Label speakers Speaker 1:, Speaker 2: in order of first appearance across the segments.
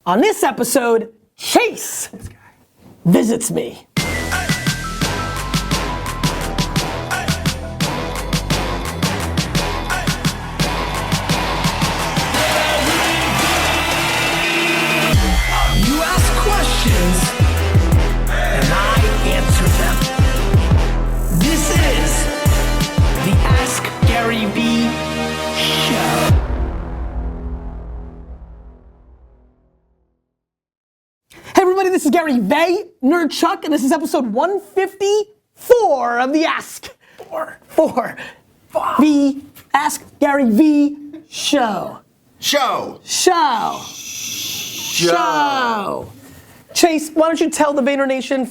Speaker 1: On this episode, Chase visits me. This is Gary Vaynerchuk, and this is episode 154 of the Ask Gary V show. Show. Chase, why don't you tell the Vayner Nation,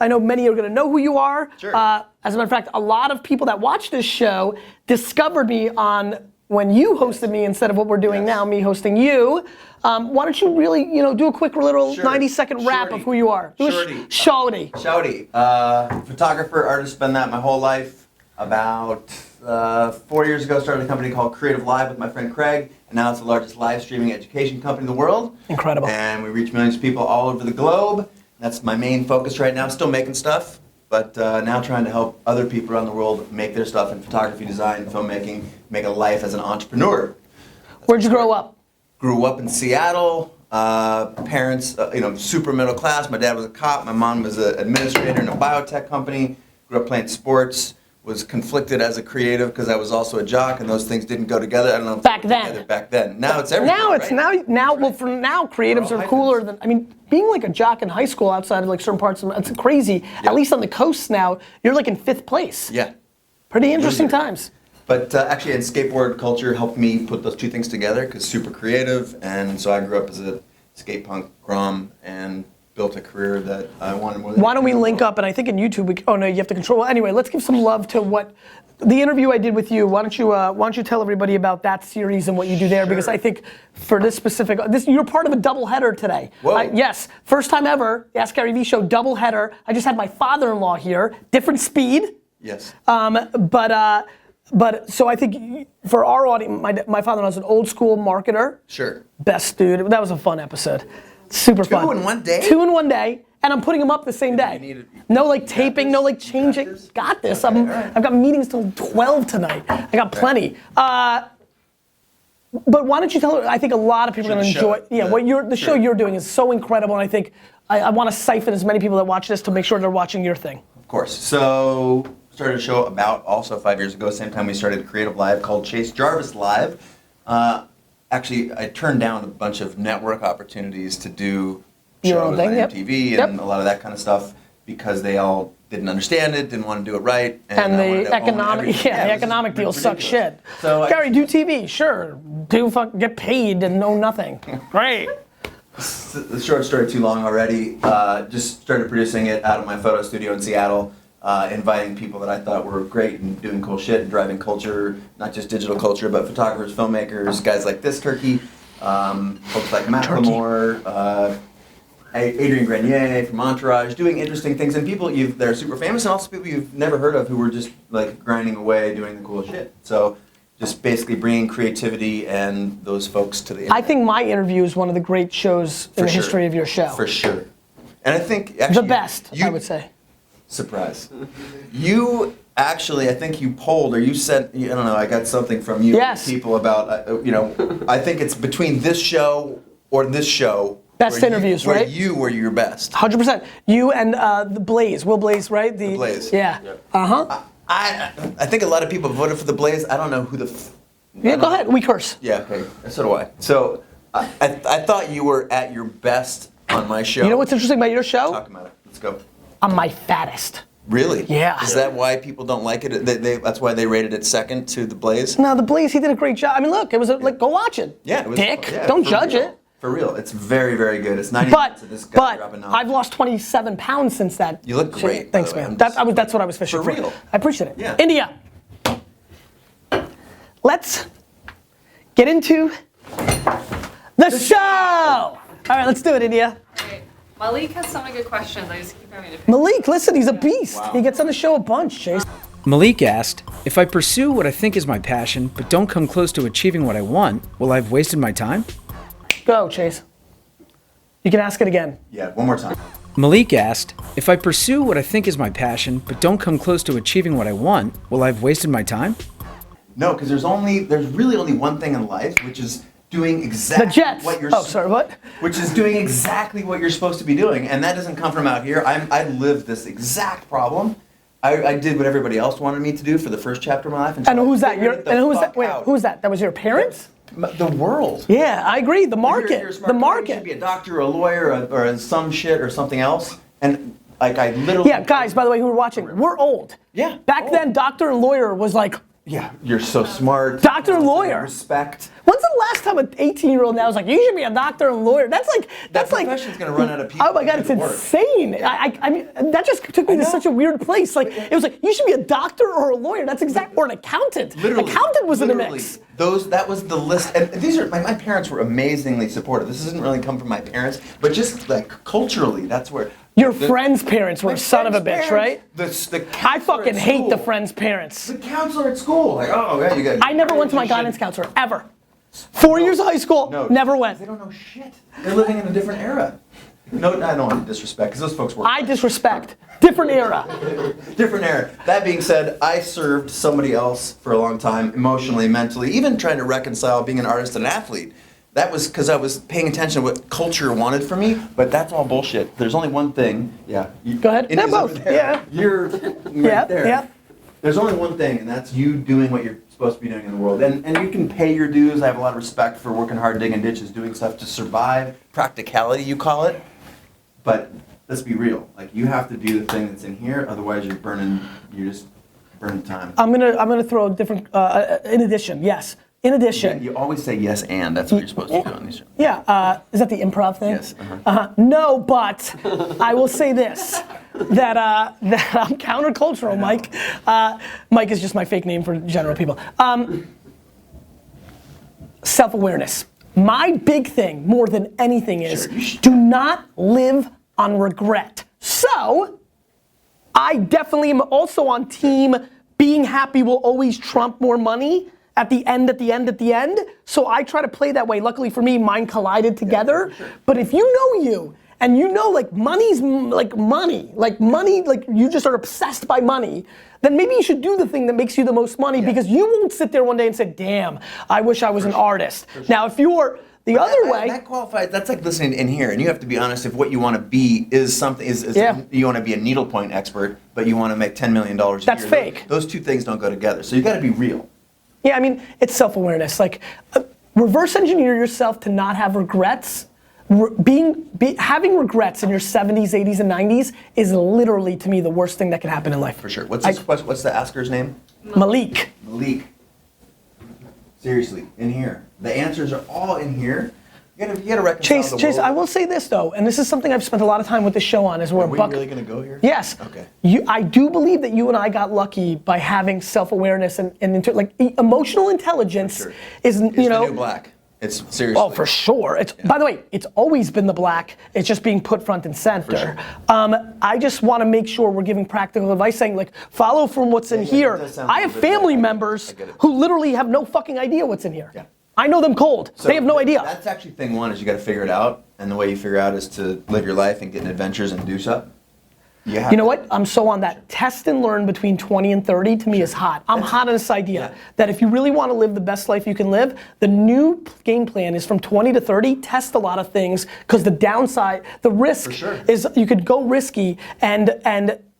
Speaker 1: I know many are gonna know who you are.
Speaker 2: Sure.
Speaker 1: As a matter of fact, a lot of people that watch this show discovered me on when you hosted me instead of what we're doing now, me hosting you. Why don't you really, do a quick little 90-second wrap of who you are? Shorty.
Speaker 2: Photographer, artist, spent that my whole life. About 4 years ago, started a company called Creative Live with my friend Craig, and now it's the largest live streaming education company in the world.
Speaker 1: Incredible.
Speaker 2: And we reach millions of people all over the globe. That's my main focus right now. I'm still making stuff, but now trying to help other people around the world make their stuff in photography, design, filmmaking, make a life as an entrepreneur.
Speaker 1: Where'd you grow up?
Speaker 2: Grew up in Seattle. Parents, super middle class. My dad was a cop. My mom was an administrator in a biotech company. Grew up playing sports. Was conflicted as a creative because I was also a jock, and those things didn't go together. I don't know if
Speaker 1: back
Speaker 2: they were together back then. Now it's everything. Now creatives are cooler than. Being like a jock in high school outside of like certain parts of it's crazy. Yeah. At least on the coast now, you're like in 5th place. Yeah.
Speaker 1: Pretty interesting times.
Speaker 2: But actually, and skateboard culture helped me put those two things together because super creative, and so I grew up as a skate punk grom and built a career that I wanted more than.
Speaker 1: Why don't we link up? And I think in YouTube, you have to control. Well, anyway, let's give some love to what the interview I did with you. Why don't you tell everybody about that series and what you do there? Sure. Because I think for this specific, you're part of a double header today.
Speaker 2: Whoa.
Speaker 1: Yes, first time ever, the Ask Gary V show double header. I just had my father-in-law here, different speed.
Speaker 2: Yes.
Speaker 1: But so I think for our audience, my father-in-law's an old school marketer.
Speaker 2: Sure.
Speaker 1: Best dude. That was a fun episode. Super fun.
Speaker 2: 2 in 1 day?
Speaker 1: 2 in 1 day, and I'm putting them up the same day. No like taping, no like changing. Got this.
Speaker 2: Okay, right.
Speaker 1: I've got meetings till 12 tonight. I got plenty. But why don't you tell her? I think a lot of people are gonna enjoy. The show you're doing is so incredible, and I think I want to siphon as many people that watch this to make sure they're watching your thing.
Speaker 2: Of course. So started a show about also 5 years ago. Same time we started Creative Live called Chase Jarvis Live. Actually, I turned down a bunch of network opportunities to do shows on MTV and a lot of that kind of stuff because they all didn't understand it, didn't want to do it right.
Speaker 1: And the economic deal sucks shit. So Gary, do TV, sure. Get paid and know nothing. Great.
Speaker 2: The short story too long already. Just started producing it out of my photo studio in Seattle. Inviting people that I thought were great and doing cool shit and driving culture, not just digital culture, but photographers, filmmakers, guys like this Turkey, folks like Matt Lamore, Adrian Grenier from Entourage, doing interesting things, and people that are super famous, and also people you've never heard of who were just like grinding away doing the cool shit. So just basically bringing creativity and those folks to the internet.
Speaker 1: I think my interview is one of the great shows in the history of your show.
Speaker 2: For sure. And I think actually
Speaker 1: the best, I would say.
Speaker 2: Surprise. You actually, I think you polled or you sent, I don't know, I got something from you people about, I think it's between this show or this show.
Speaker 1: Best interviews, right?
Speaker 2: Where you were your best.
Speaker 1: 100%. You and the Blaze, Will Blaze, right?
Speaker 2: The Blaze.
Speaker 1: Yeah. Uh-huh.
Speaker 2: I think a lot of people voted for the Blaze. I don't know who
Speaker 1: yeah, go ahead. We curse.
Speaker 2: Yeah, okay. So do I. So I thought you were at your best on my show.
Speaker 1: You know what's interesting about your show?
Speaker 2: Talk about it. Let's go.
Speaker 1: I'm my fattest.
Speaker 2: Really?
Speaker 1: Yeah.
Speaker 2: Is that why people don't like it? That's why they rated it second to The Blaze?
Speaker 1: No, The Blaze, he did a great job. I mean, look, it was like, go watch it.
Speaker 2: Yeah. It was,
Speaker 1: Dick, don't judge it.
Speaker 2: For real, it's very, very good. It's 90 minutes of this guy dropping knowledge.
Speaker 1: I've lost 27 pounds since that.
Speaker 2: You look great.
Speaker 1: Thanks, man. That's what I was fishing for.
Speaker 2: For real.
Speaker 1: I appreciate it.
Speaker 2: Yeah.
Speaker 1: India. Let's get into the show. All right, let's do it, India.
Speaker 3: Okay. Malik has so many good questions. I just keep having to pick.
Speaker 1: Malik, listen, he's a beast. Wow. He gets on the show a bunch, Chase.
Speaker 4: Malik asked, if I pursue what I think is my passion, but don't come close to achieving what I want, will I have wasted my time?
Speaker 1: Go, Chase. You can ask it again.
Speaker 2: Yeah, one more time.
Speaker 4: Malik asked, if I pursue what I think is my passion, but don't come close to achieving what I want, will I have wasted my time?
Speaker 2: No, because there's really only one thing in life, which is doing exactly
Speaker 1: The Jets.
Speaker 2: what you're.
Speaker 1: Oh, sorry, what?
Speaker 2: Which is doing exactly what you're supposed to be doing, and that doesn't come from out here. I lived this exact problem. I did what everybody else wanted me to do for the first chapter of my life.
Speaker 1: And who's that? Who's that? Wait,
Speaker 2: out.
Speaker 1: who's that? That was your parents?
Speaker 2: The world.
Speaker 1: Yeah, I agree. The market.
Speaker 2: You're a smart
Speaker 1: the
Speaker 2: guy,
Speaker 1: market.
Speaker 2: You should be a doctor or a lawyer or some shit or something else. And like I literally.
Speaker 1: Yeah, guys, by the way, who are watching, we're old.
Speaker 2: Yeah.
Speaker 1: Back then, doctor and lawyer was like,
Speaker 2: Yeah, you're so smart.
Speaker 1: Doctor and lawyer.
Speaker 2: Respect.
Speaker 1: when's the last time an 18-year-old now is like, you should be a doctor and lawyer? That's like,
Speaker 2: That profession's gonna run out of people.
Speaker 1: Oh my God, it's insane. I mean, that just took me to such a weird place. Like, it was like, you should be a doctor or a lawyer. That's exact, or an accountant.
Speaker 2: Literally,
Speaker 1: Accountant was in the mix.
Speaker 2: That was the list, and these are my parents were amazingly supportive. This doesn't really come from my parents, but just like culturally, that's where
Speaker 1: Your friend's parents were a son of a bitch, right?
Speaker 2: I
Speaker 1: I fucking hate the friend's parents.
Speaker 2: The counselor at school, like, oh yeah, you got.
Speaker 1: I never went to my guidance counselor ever. 4 years of high school, never went.
Speaker 2: They don't know shit. They're living in a different era. No, I don't want to disrespect, because those folks were.
Speaker 1: I disrespect. Different era.
Speaker 2: Different era. That being said, I served somebody else for a long time, emotionally, mentally, even trying to reconcile being an artist and an athlete. That was because I was paying attention to what culture wanted from me, but that's all bullshit. There's only one thing. Yeah.
Speaker 1: Go ahead.
Speaker 2: It
Speaker 1: They're
Speaker 2: is
Speaker 1: both.
Speaker 2: over there.
Speaker 1: Yeah.
Speaker 2: You're right
Speaker 1: Yeah,
Speaker 2: there.
Speaker 1: yeah.
Speaker 2: There's only one thing, and that's you doing what you're supposed to be doing in the world. And you can pay your dues. I have a lot of respect for working hard, digging ditches, doing stuff to survive. Practicality, you call it. But let's be real. Like, you have to do the thing that's in here, otherwise you're just burning time.
Speaker 1: I'm gonna throw a different. In addition, yes. In addition.
Speaker 2: You always say yes and. That's what you're supposed to do on these shows.
Speaker 1: Yeah, is that the improv thing?
Speaker 2: Yes.
Speaker 1: No, but I will say this, that I'm countercultural, Mike. Mike is just my fake name for general people. Self-awareness. My big thing, more than anything, is do not live on regret. So, I definitely am also on team being happy will always trump more money. At the end. So I try to play that way. Luckily for me, mine collided together. Yeah, sure. But if you know you, and you know like money's like money, like you just are obsessed by money, then maybe you should do the thing that makes you the most money because you won't sit there one day and say, damn, I wish I was an artist. Sure. Now if you're the other way.
Speaker 2: That qualifies, that's like listening in here, and you have to be honest if what you want to be is something, you want to be a needlepoint expert, but you want to make $10 million a year.
Speaker 1: That's fake.
Speaker 2: Those two things don't go together, so you gotta be real.
Speaker 1: Yeah, I mean, it's self-awareness. Like, reverse engineer yourself to not have regrets. Having regrets in your 70s, 80s, and 90s is literally, to me, the worst thing that can happen in life.
Speaker 2: For sure. What's the asker's name?
Speaker 1: Malik.
Speaker 2: Malik. Seriously, in here. The answers are all in here. You gotta reconcile the
Speaker 1: Chase,
Speaker 2: world.
Speaker 1: I will say this though, and this is something I've spent a lot of time with this show on, is where
Speaker 2: Are we really gonna go here?
Speaker 1: Yes.
Speaker 2: Okay.
Speaker 1: I do believe that you and I got lucky by having self-awareness and emotional intelligence is,
Speaker 2: it's
Speaker 1: you know.
Speaker 2: the new black. It's seriously.
Speaker 1: Oh, for sure. By the way, it's always been the black. It's just being put front and center.
Speaker 2: For sure.
Speaker 1: I just want to make sure we're giving practical advice, saying like, follow from what's in here. I have family members who literally have no fucking idea what's in here. Yeah. I know them cold. So they have no idea.
Speaker 2: That's actually thing one, is you got to figure it out, and the way you figure out is to live your life and get in adventures and do stuff.
Speaker 1: You know what? I'm so on that. Test and learn between 20 and 30 to me is hot. I'm hot on this idea that if you really want to live the best life you can live, the new game plan is from 20 to 30, test a lot of things, because the downside, the risk is you could go risky and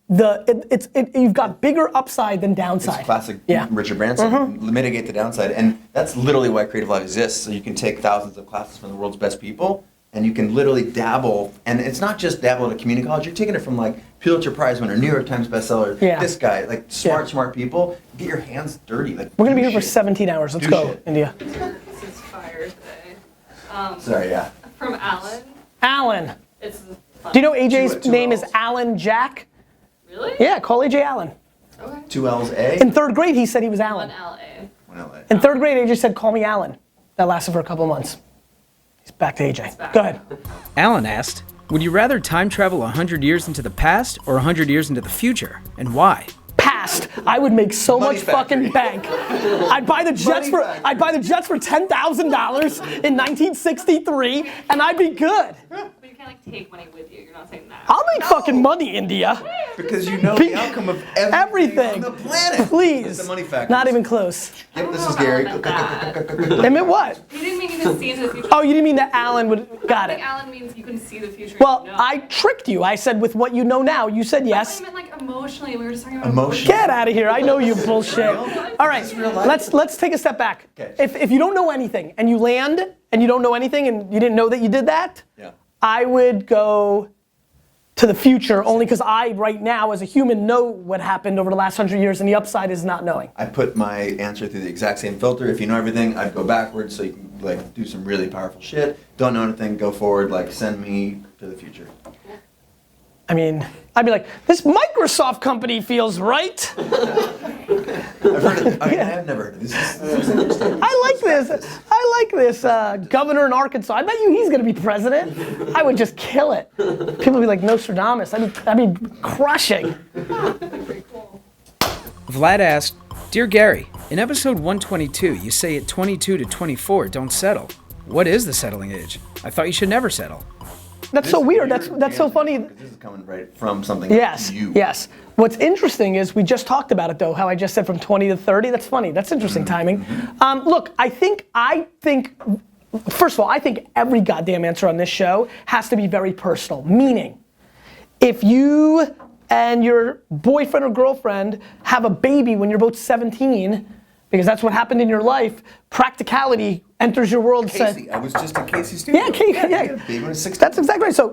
Speaker 1: you've got bigger upside than downside.
Speaker 2: It's classic Richard Branson, mitigate the downside. And that's literally why Creative Live exists. So you can take thousands of classes from the world's best people, and you can literally dabble. And it's not just dabble at a community college, you're taking it from like Pulitzer Prize winner, New York Times bestseller, this guy, like smart people. Get your hands dirty. Like,
Speaker 1: we're gonna be here for 17 hours. Let's go, India.
Speaker 3: This is fire today.
Speaker 2: Sorry,
Speaker 3: From Alan.
Speaker 1: Alan.
Speaker 3: It's
Speaker 1: Do you know AJ's name is Alan Jack?
Speaker 3: Really?
Speaker 1: Yeah, call AJ Allen.
Speaker 3: Okay.
Speaker 2: 2 L's A?
Speaker 1: In third grade, he said he was Alan.
Speaker 3: 1 LA.
Speaker 1: In third grade, AJ said, call me Alan. That lasted for a couple of months. He's back to AJ. Go ahead.
Speaker 4: Alan asked, would you rather time travel 100 years into the past or 100 years into the future, and why?
Speaker 1: Past. I would make so much fucking bank. I'd buy the Jets for $10,000 in 1963, and I'd be good.
Speaker 3: But you can't can't like take money with you. You're not saying that.
Speaker 1: I'll make fucking money, India.
Speaker 2: Because you know the outcome of everything on the planet.
Speaker 1: Please.
Speaker 2: It's the money factor.
Speaker 1: Not even close.
Speaker 2: Yep, this is
Speaker 3: Oh,
Speaker 2: Gary.
Speaker 3: I meant that.
Speaker 1: I meant what?
Speaker 3: You didn't mean you could see into the future.
Speaker 1: Oh, you didn't mean that Alan would, got
Speaker 3: I
Speaker 1: it.
Speaker 3: think Alan means you can see the future.
Speaker 1: Well,
Speaker 3: you know.
Speaker 1: I tricked you. I said with what you know now. You said
Speaker 3: I
Speaker 1: yes.
Speaker 3: thought you meant like emotionally. We were just talking about
Speaker 2: Emotion.
Speaker 1: Get out of here. I know you bullshit. All right,
Speaker 2: Is this real life?
Speaker 1: let's take a step back.
Speaker 2: Okay.
Speaker 1: If you don't know anything and you land and you don't know anything and you didn't know that you did that,
Speaker 2: Yeah.
Speaker 1: I would go to the future only because I, right now, as a human, know what happened over the last 100 years, and the upside is not knowing.
Speaker 2: I put my answer through the exact same filter. If you know everything, I'd go backwards so you can like do some really powerful shit. Don't know anything, go forward. Like send me to the future.
Speaker 1: I mean, I'd be like, this Microsoft company feels right.
Speaker 2: I've heard of, I've never heard of this. This is interesting.
Speaker 1: I like this governor in Arkansas. I bet you he's gonna be president. I would just kill it. People would be like Nostradamus. I'd be crushing.
Speaker 3: pretty cool.
Speaker 4: Vlad asked, Dear Gary, in episode 122, you say at 22 to 24, don't settle. What is the settling age? I thought you should never settle.
Speaker 1: That's so weird. That's so funny.
Speaker 2: Because this is coming right from something.
Speaker 1: Yes,
Speaker 2: You.
Speaker 1: yes. What's interesting is we just talked about it though, how I just said from 20 to 30. That's funny. That's interesting timing. Look, I think, first of all, I think every goddamn answer on this show has to be very personal. Meaning, if you and your boyfriend or girlfriend have a baby when you're both 17, because that's what happened in your life, practicality enters your world.
Speaker 2: Casey, I was just at Casey's studio.
Speaker 1: Yeah, Casey, yeah.
Speaker 2: he had a baby when he was 16.
Speaker 1: That's exactly right. So,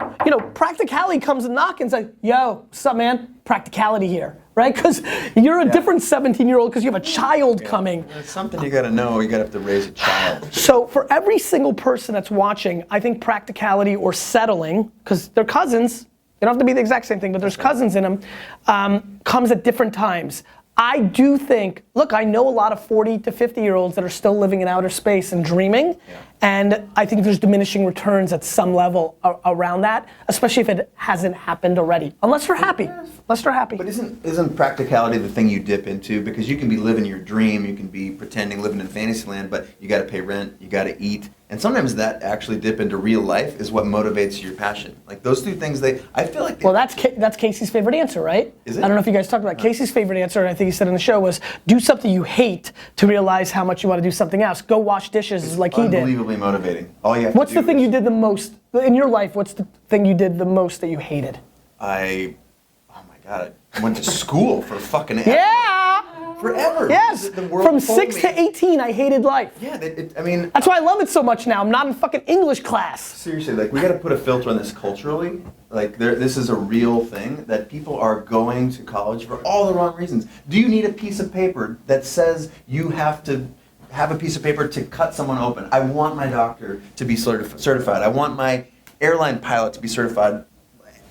Speaker 1: practicality comes and knocks and says, yo, what's up, man? Practicality here, right? Because you're a different 17-year-old because you have a child coming.
Speaker 2: It's something you gotta know. You gotta have to raise a child.
Speaker 1: So for every single person that's watching, I think practicality or settling, because they're cousins, they don't have to be the exact same thing, but there's cousins in them, comes at different times. I do think, look, I know a lot of 40 to 50-year-olds that are still living in outer space and dreaming, and I think there's diminishing returns at some level around that, especially if it hasn't happened already. Unless they're happy. Unless they're happy.
Speaker 2: But isn't practicality the thing you dip into? Because you can be living your dream, you can be pretending living in Fantasyland, but you gotta pay rent, you gotta eat. And sometimes that actually dip into real life is what motivates your passion. Like those two things, I feel like
Speaker 1: Well, that's Casey's favorite answer, right?
Speaker 2: Is it?
Speaker 1: I don't know if you guys talked about it. Casey's favorite answer, and I think he said in the show, was do something you hate to realize how much you want to do something else. Go wash dishes like he did.
Speaker 2: unbelievably motivating. All you have
Speaker 1: What's
Speaker 2: to do
Speaker 1: the thing
Speaker 2: is-
Speaker 1: you did the most, in your life, what's the thing you did the most that you hated?
Speaker 2: Oh my God, I went to school for fucking
Speaker 1: Yeah!
Speaker 2: forever.
Speaker 1: Yes!
Speaker 2: The world
Speaker 1: From
Speaker 2: told
Speaker 1: 6
Speaker 2: me-
Speaker 1: to 18, I hated life.
Speaker 2: Yeah, I mean,
Speaker 1: That's why I love it so much now. I'm not in fucking English class.
Speaker 2: seriously, like we got to put a filter on this culturally. Like this is a real thing that people are going to college for all the wrong reasons. Do you need a piece of paper that says you have to have a piece of paper to cut someone open? I want my doctor to be certified. I want my airline pilot to be certified.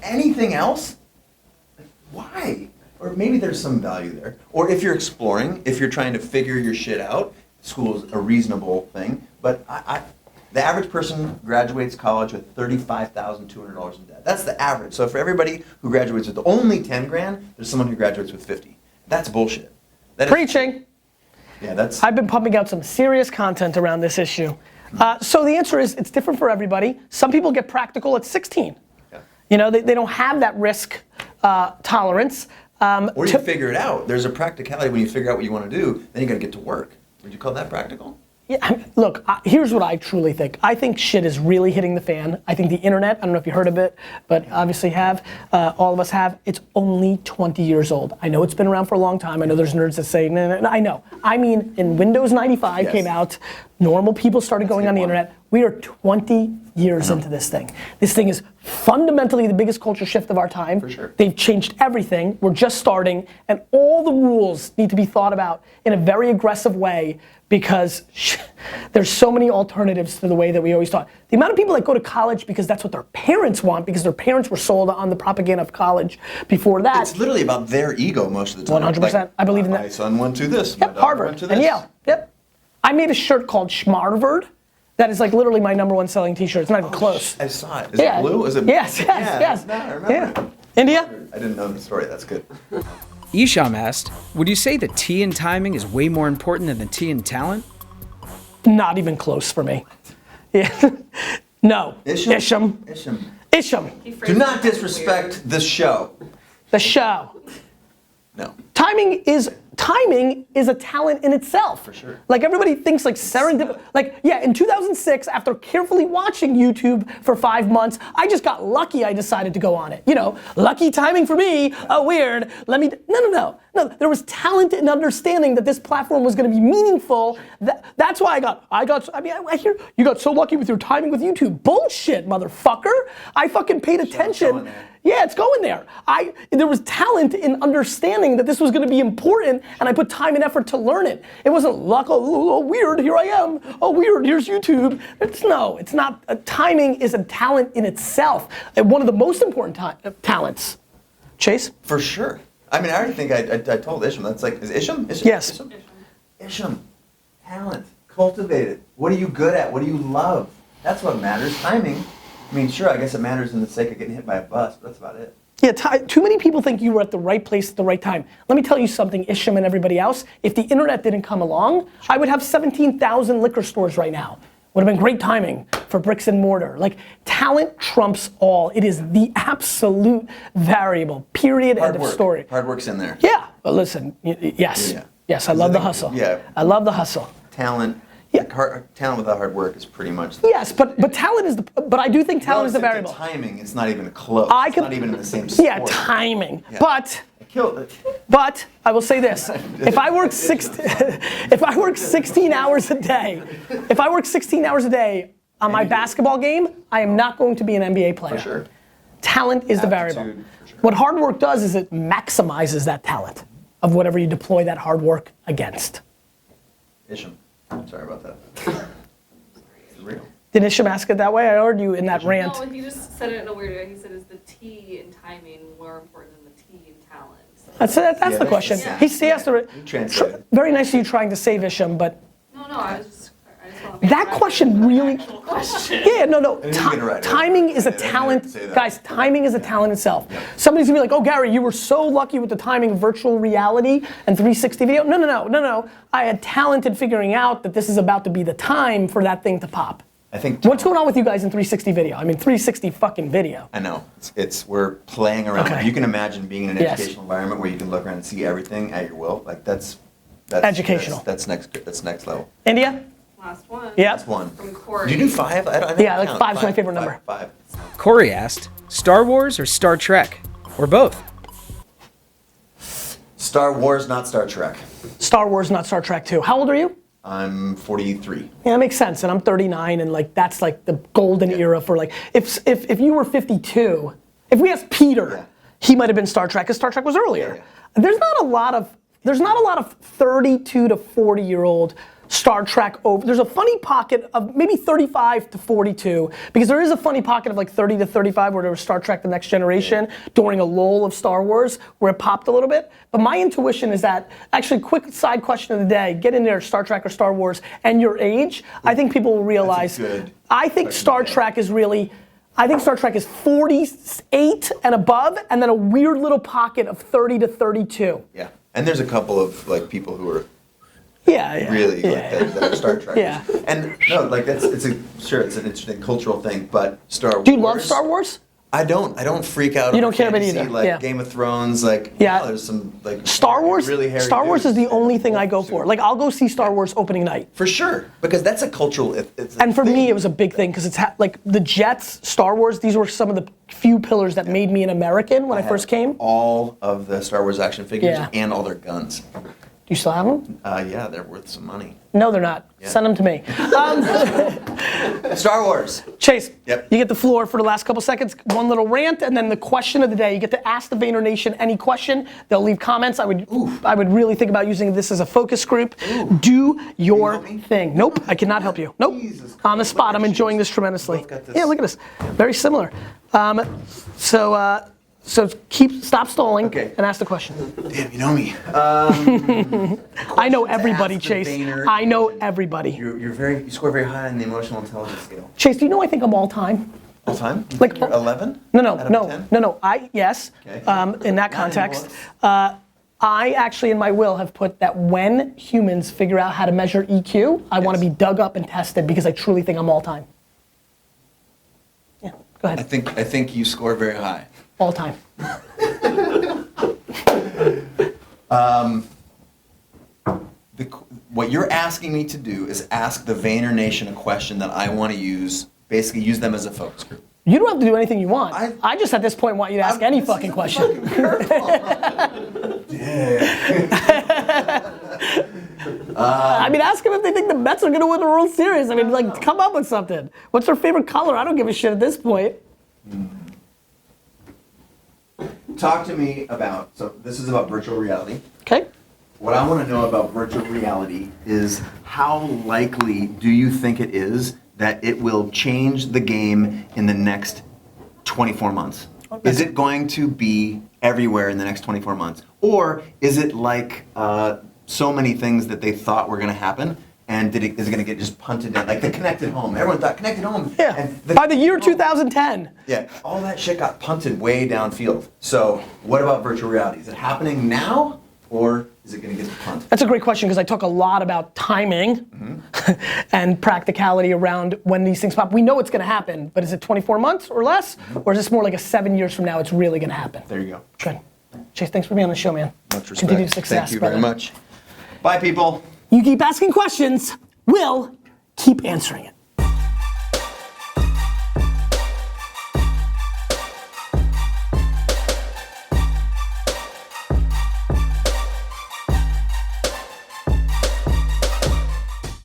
Speaker 2: Anything else? Why? Or maybe there's some value there. Or if you're exploring, if you're trying to figure your shit out, school is a reasonable thing. But the average person graduates college with $35,200 in debt. That's the average. So for everybody who graduates with only 10 grand, there's someone who graduates with 50. That's bullshit. That is-
Speaker 1: Preaching.
Speaker 2: Yeah, that's.
Speaker 1: I've been pumping out some serious content around this issue. So the answer is, it's different for everybody. Some people get practical at 16.
Speaker 2: Yeah.
Speaker 1: They don't have that risk tolerance.
Speaker 2: Or you figure it out. There's a practicality when you figure out what you want to do, then you got to get to work. Would you call that practical?
Speaker 1: Yeah, look, here's what I truly think. I think shit is really hitting the fan. I think the internet, I don't know if you heard of it, but obviously have, all of us have, it's only 20 years old. I know it's been around for a long time. I know there's nerds that say, no, I know. I mean, in Windows 95
Speaker 2: Yes.
Speaker 1: came out, normal people started going on the internet. We are 20 years into this thing. This thing is fundamentally the biggest culture shift of our time.
Speaker 2: For sure.
Speaker 1: They've changed everything. We're just starting, and all the rules need to be thought about in a very aggressive way because there's so many alternatives to the way that we always thought. The amount of people that go to college because that's what their parents want, because their parents were sold on the propaganda of college before that.
Speaker 2: It's literally about their ego most of the time.
Speaker 1: 100%. I believe in that.
Speaker 2: My son went to this. My
Speaker 1: Yep,
Speaker 2: daughter
Speaker 1: Harvard
Speaker 2: went to
Speaker 1: and
Speaker 2: this.
Speaker 1: Yale. Yep. I made a shirt called Schmarvard. That is like literally my #1 selling t-shirt. It's not even close.
Speaker 2: I saw it. Is
Speaker 1: Yeah.
Speaker 2: it blue? Is it?
Speaker 1: Yes, yes.
Speaker 2: No, I remember.
Speaker 1: Yeah.
Speaker 2: it.
Speaker 1: India?
Speaker 2: I didn't know the story. That's good.
Speaker 4: Isham asked, would you say the T in timing is way more important than the T in talent?
Speaker 1: Not even close for me. Yeah. No.
Speaker 2: Isham?
Speaker 1: Isham.
Speaker 2: Isham.
Speaker 1: Isham,
Speaker 3: He phrased
Speaker 2: Do not
Speaker 3: it weird.
Speaker 2: disrespect this show.
Speaker 1: the show.
Speaker 2: No.
Speaker 1: Timing is a talent in itself.
Speaker 2: For sure.
Speaker 1: Like everybody thinks like serendipity. Like yeah, in 2006, after carefully watching YouTube for 5 months, I just got lucky. I decided to go on it. You know, lucky timing for me. Oh, weird. No. There was talent and understanding that this platform was going to be meaningful. That's why I hear you got so lucky with your timing with YouTube. Bullshit, motherfucker. I fucking paid attention. Yeah, it's going there. There was talent in understanding that this was going to be important, and I put time and effort to learn it. It wasn't luck. Oh, weird. Here I am. Oh, weird. Here's YouTube. It's not. Timing is a talent in itself. One of the most important talents. Chase?
Speaker 2: For sure. I mean, I already think I told Isham. That's like, is Isham?
Speaker 1: Yes.
Speaker 2: Isham. Talent. Cultivate it. What are you good at? What do you love? That's what matters. Timing. I mean, sure, I guess it matters in the sake of getting hit by a bus, but that's about it.
Speaker 1: Yeah, too many people think you were at the right place at the right time. Let me tell you something, Isham and everybody else. If the internet didn't come along, I would have 17,000 liquor stores right now. Would have been great timing for bricks and mortar. Like, talent trumps all. It is the absolute variable, period, end of story.
Speaker 2: Hard work's in there.
Speaker 1: Yeah, but listen, yes.
Speaker 2: Yeah.
Speaker 1: Yes, I love the hustle.
Speaker 2: Yeah.
Speaker 1: I love the hustle.
Speaker 2: Talent.
Speaker 1: Yeah.
Speaker 2: Talent without hard work is pretty much.
Speaker 1: Yes, but talent is but I do think talent is the
Speaker 2: Relative
Speaker 1: variable.
Speaker 2: to timing, it's not even close. It's not even in the same sport.
Speaker 1: Yeah, timing.
Speaker 2: Yeah.
Speaker 1: But
Speaker 2: I killed it.
Speaker 1: But I will say this: if I work 16 hours a day, on my basketball game, I am not going to be an NBA player.
Speaker 2: For sure.
Speaker 1: Talent is the variable.
Speaker 2: For sure.
Speaker 1: What hard work does is it maximizes that talent of whatever you deploy that hard work against.
Speaker 2: Isham. Sorry about that. It's real.
Speaker 1: Did Isham ask it that way? I heard you in that rant.
Speaker 3: No, he just said it in a weird way. He said, is the T in timing more important than the T in talent?
Speaker 1: That's
Speaker 2: Yeah,
Speaker 1: the question.
Speaker 3: yeah.
Speaker 1: He has to.
Speaker 2: Translate.
Speaker 1: Very nice of you trying to save Isham, but
Speaker 3: No, I just want to make
Speaker 1: that
Speaker 3: a
Speaker 1: question really.
Speaker 3: actual question.
Speaker 1: Yeah, no.
Speaker 2: didn't get it right.
Speaker 1: Timing is a
Speaker 2: I didn't
Speaker 1: talent,
Speaker 2: say that.
Speaker 1: guys. Timing is a talent itself. Somebody's gonna be like, "Oh, Gary, you were so lucky with the timing of virtual reality and 360 video." No. I had talent in figuring out that this is about to be the time for that thing to pop.
Speaker 2: I think.
Speaker 1: What's going on with you guys in 360 video? I mean, 360 fucking video.
Speaker 2: I know. We're playing around.
Speaker 1: Okay.
Speaker 2: You can imagine being in an
Speaker 1: Yes.
Speaker 2: educational environment where you can look around and see everything at your will. Like that's
Speaker 1: Educational.
Speaker 2: That's next level.
Speaker 1: India?
Speaker 3: Last one.
Speaker 1: Yeah.
Speaker 2: That's one.
Speaker 3: From Corey.
Speaker 2: Did you do 5? I don't
Speaker 1: Yeah, like
Speaker 2: count.
Speaker 1: 5's my favorite number.
Speaker 2: Five.
Speaker 4: Corey asked, Star Wars or Star Trek? Or both?
Speaker 2: Star Wars, not Star Trek.
Speaker 1: Star Wars, not Star Trek 2. How old are you?
Speaker 2: I'm 43.
Speaker 1: Yeah, that makes sense. And I'm 39, and like that's like the golden era for like if you were 52, if we asked Peter,
Speaker 2: Yeah.
Speaker 1: he might have been Star Trek because Star Trek was earlier.
Speaker 2: Yeah.
Speaker 1: There's not a lot of 32 to 40-year-old Star Trek over. There's a funny pocket of maybe 35 to 42 because there is a funny pocket of like 30 to 35 where there was Star Trek: The Next Generation during a lull of Star Wars where it popped a little bit. But my intuition is that actually, quick side question of the day: get in there, Star Trek or Star Wars, and your age. I think people will realize.
Speaker 2: good
Speaker 1: I think Star Trek is really. I think Star Trek is 48 and above, and then a weird little pocket of 30 to 32.
Speaker 2: Yeah. And there's a couple of like people who are
Speaker 1: Yeah.
Speaker 2: really
Speaker 1: Yeah.
Speaker 2: like that are Star Trek.
Speaker 1: Yeah.
Speaker 2: And no, like it's an interesting cultural thing, but Star Wars.
Speaker 1: Do you love Star Wars?
Speaker 2: I don't freak out.
Speaker 1: You
Speaker 2: over
Speaker 1: don't care about
Speaker 2: fantasy,
Speaker 1: either,
Speaker 2: Like
Speaker 1: yeah.
Speaker 2: Game of Thrones, like
Speaker 1: Yeah.
Speaker 2: there's some like
Speaker 1: Star Wars.
Speaker 2: Really hairy
Speaker 1: Star Wars is
Speaker 2: dudes.
Speaker 1: the only thing I go for. Like I'll go see Star Wars opening night.
Speaker 2: For sure, because that's a cultural. It's a
Speaker 1: And for
Speaker 2: thing.
Speaker 1: me, it was a big thing because it's like the Jets, Star Wars. These were some of the few pillars that made me an American when I first came.
Speaker 2: All of the Star Wars action figures
Speaker 1: Yeah.
Speaker 2: and all their guns.
Speaker 1: Do you still have them?
Speaker 2: Yeah, they're worth some money.
Speaker 1: No, they're not.
Speaker 2: Yeah.
Speaker 1: Send them to me.
Speaker 2: Star Wars.
Speaker 1: Chase,
Speaker 2: Yep.
Speaker 1: you get the floor for the last couple seconds. One little rant, and then the question of the day. You get to ask the Vayner Nation any question. They'll leave comments. I would really think about using this as a focus group. Do your
Speaker 2: help me?
Speaker 1: thing. Nope, I cannot help you. Nope.
Speaker 2: Jesus
Speaker 1: On the
Speaker 2: Christ,
Speaker 1: spot,
Speaker 2: look at
Speaker 1: I'm
Speaker 2: our
Speaker 1: enjoying
Speaker 2: shoes.
Speaker 1: this tremendously.
Speaker 2: Both got this.
Speaker 1: Yeah, look at this. Very similar. So stop stalling
Speaker 2: Okay.
Speaker 1: and ask the question.
Speaker 2: Damn, you know me.
Speaker 1: I know
Speaker 2: to
Speaker 1: everybody,
Speaker 2: ask the
Speaker 1: Chase.
Speaker 2: Vayner
Speaker 1: I know everybody.
Speaker 2: You score very high on the emotional intelligence scale.
Speaker 1: Chase, do you know I think I'm all time?
Speaker 2: All time? You
Speaker 1: Like-
Speaker 2: think you're 11?
Speaker 1: No,
Speaker 2: Out of 10?
Speaker 1: no. Yes.
Speaker 2: Okay.
Speaker 1: In that
Speaker 2: Not
Speaker 1: context,
Speaker 2: anymore.
Speaker 1: I actually in my will have put that when humans figure out how to measure EQ, I want to
Speaker 2: Yes.
Speaker 1: be dug up and tested because I truly think I'm all time. Yeah. Go
Speaker 2: I
Speaker 1: ahead.
Speaker 2: think you score very high.
Speaker 1: All time.
Speaker 2: What you're asking me to do is ask the Vayner Nation a question that I want to use, basically use them as a focus group.
Speaker 1: You don't have to do anything you want. I just at this point want you to ask any
Speaker 2: This
Speaker 1: fucking
Speaker 2: is a
Speaker 1: question. I mean, ask them if they think the Mets are gonna win the World Series. I mean, like, come up with something. What's their favorite color? I don't give a shit at this point.
Speaker 2: Talk to me about, so this is about virtual reality.
Speaker 1: Okay.
Speaker 2: What I want to know about virtual reality is how likely do you think it is that it will change the game in the next 24 months?
Speaker 1: Okay.
Speaker 2: Is it going to be everywhere in the next 24 months? Or is it like so many things that they thought were going to happen and is it going to get just punted down? Like the connected home. Everyone thought connected home.
Speaker 1: Yeah.
Speaker 2: And
Speaker 1: By the year 2010.
Speaker 2: Yeah, all that shit got punted way downfield. So what about virtual reality? Is it happening now or is it going to get punted?
Speaker 1: That's a great question because I talk a lot about timing and practicality around when these things pop. We know it's going to happen, but is it 24 months or less? Or is this more like a 7 years from now it's really going to happen?
Speaker 2: There you go.
Speaker 1: Good. Chase, thanks for being on the show, man.
Speaker 2: Much respect.
Speaker 1: Continued success.
Speaker 2: Thank you
Speaker 1: brother.
Speaker 2: very much. Bye, people.
Speaker 1: You keep asking questions, we'll keep answering it.